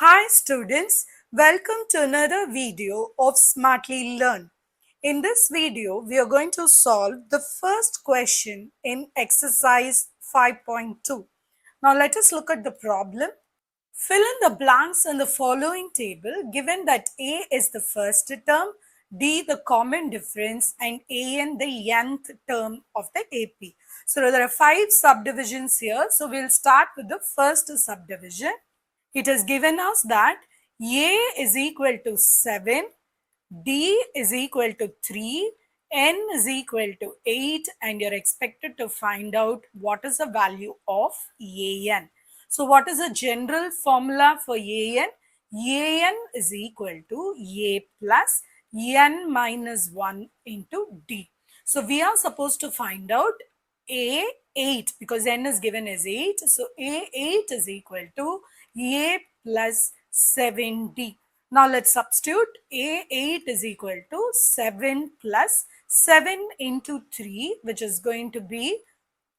Hi students, welcome to another video of Smartly Learn. In this video, we are going to solve the first question in exercise 5.2. Now let us look at the problem. Fill in the blanks in the following table given that A is the first term, D the common difference and AN the nth term of the AP. So there are 5 subdivisions here. So we'll start with the first subdivision. It has given us that A is equal to 7, D is equal to 3, N is equal to 8 and you're expected to find out what is the value of AN. So what is the general formula for AN? AN is equal to A plus N minus 1 into D. So we are supposed to find out A8 because N is given as 8. So A8 is equal to A plus 7D. Now let's substitute A8 is equal to 7 plus 7 into 3 which is going to be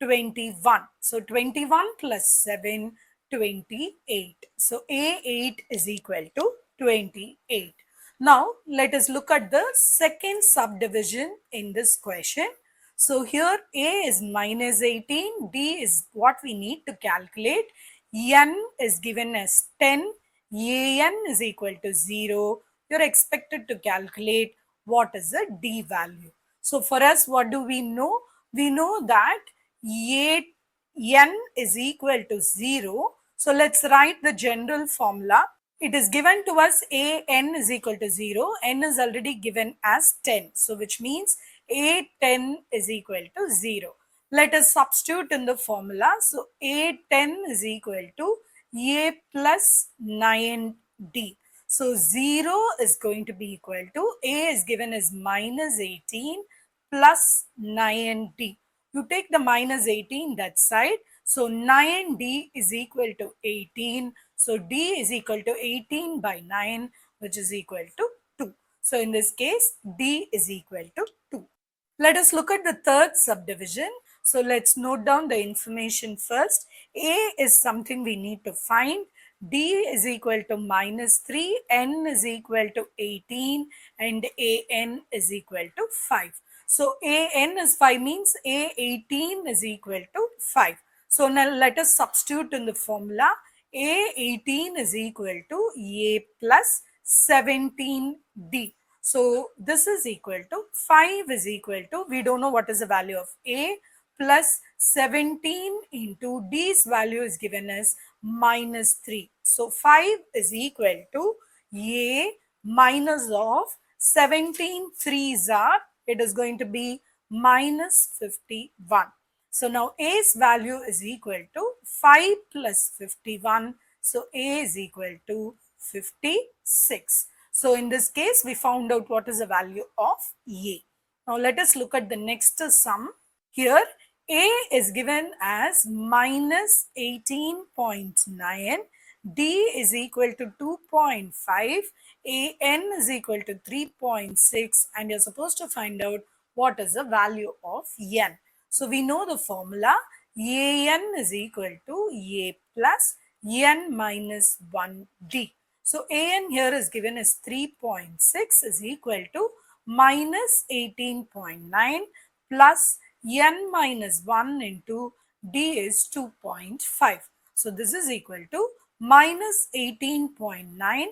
21. So 21 plus 7, 28. So A8 is equal to 28. Now let us look at the second subdivision in this question. So here A is minus 18, D is what we need to calculate. N is given as 10, AN is equal to 0. You're expected to calculate what is the D value. So for us, what do we know? We know that N is equal to 0. So let's write the general formula. It is given to us AN is equal to 0. N is already given as 10. So which means A10 is equal to 0. Let us substitute in the formula. So A10 is equal to A plus 9D. So 0 is going to be equal to A is given as minus 18 plus 9D. You take the minus 18 that side. So 9D is equal to 18. So D is equal to 18 by 9 which is equal to 2. So in this case D is equal to 2. Let us look at the third subdivision. So let's note down the information first. A is something we need to find. D is equal to minus 3, N is equal to 18 and AN is equal to 5. So AN is 5 means A18 is equal to 5. So now let us substitute in the formula. A18 is equal to A plus 17D. So this is equal to 5 is equal to, we don't know what is the value of A plus 17 into D's value is given as minus 3. So 5 is equal to A minus of 17 threes are, it is going to be minus 51. So now A's value is equal to 5 plus 51. So A is equal to 56. So in this case, we found out what is the value of A. Now let us look at the next sum. Here, A is given as minus 18.9, D is equal to 2.5, AN is equal to 3.6, and you're supposed to find out what is the value of N. So we know the formula, AN is equal to A plus N minus 1D. So AN here is given as 3.6 is equal to minus 18.9 plus N minus 1 into D is 2.5. So this is equal to minus 18.9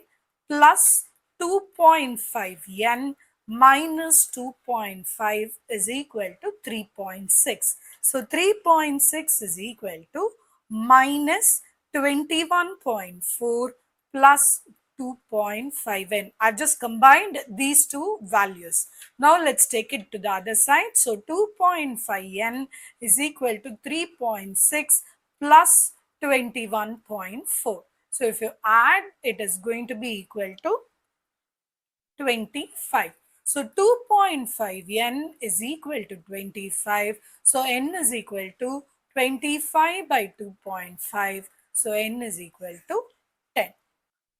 plus 2.5 N minus 2.5 is equal to 3.6. So 3.6 is equal to minus 21.4 plus 2.5n. I've just combined these two values. Now let's take it to the other side. So 2.5n is equal to 3.6 plus 21.4. So if you add, it is going to be equal to 25. So 2.5n is equal to 25. So n is equal to 25 by 2.5. So n is equal to 10.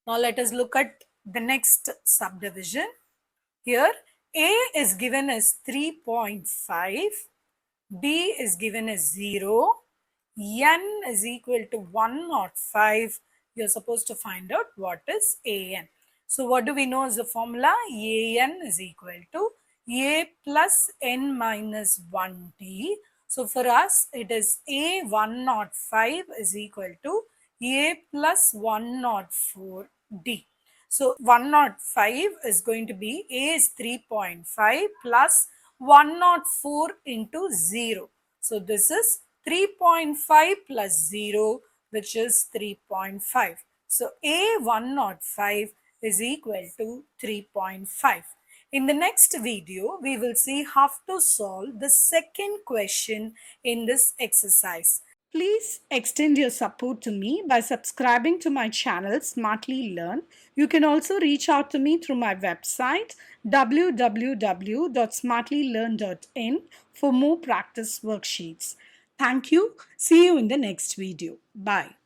Now let us look at the next subdivision. Here A is given as 3.5, D is given as 0, N is equal to 105. you're supposed to find out what is AN. So what do we know as the formula? AN is equal to A plus N minus 1D. So for us, it is A105 is equal to A plus 104D. So 105 is going to be A is 3.5 plus 104 into 0. So this is 3.5 plus 0, which is 3.5. So A105 is equal to 3.5. In the next video, we will see how to solve the second question in this exercise. Please extend your support to me by subscribing to my channel Smartly Learn. You can also reach out to me through my website www.smartlylearn.in for more practice worksheets. Thank you. See you in the next video. Bye.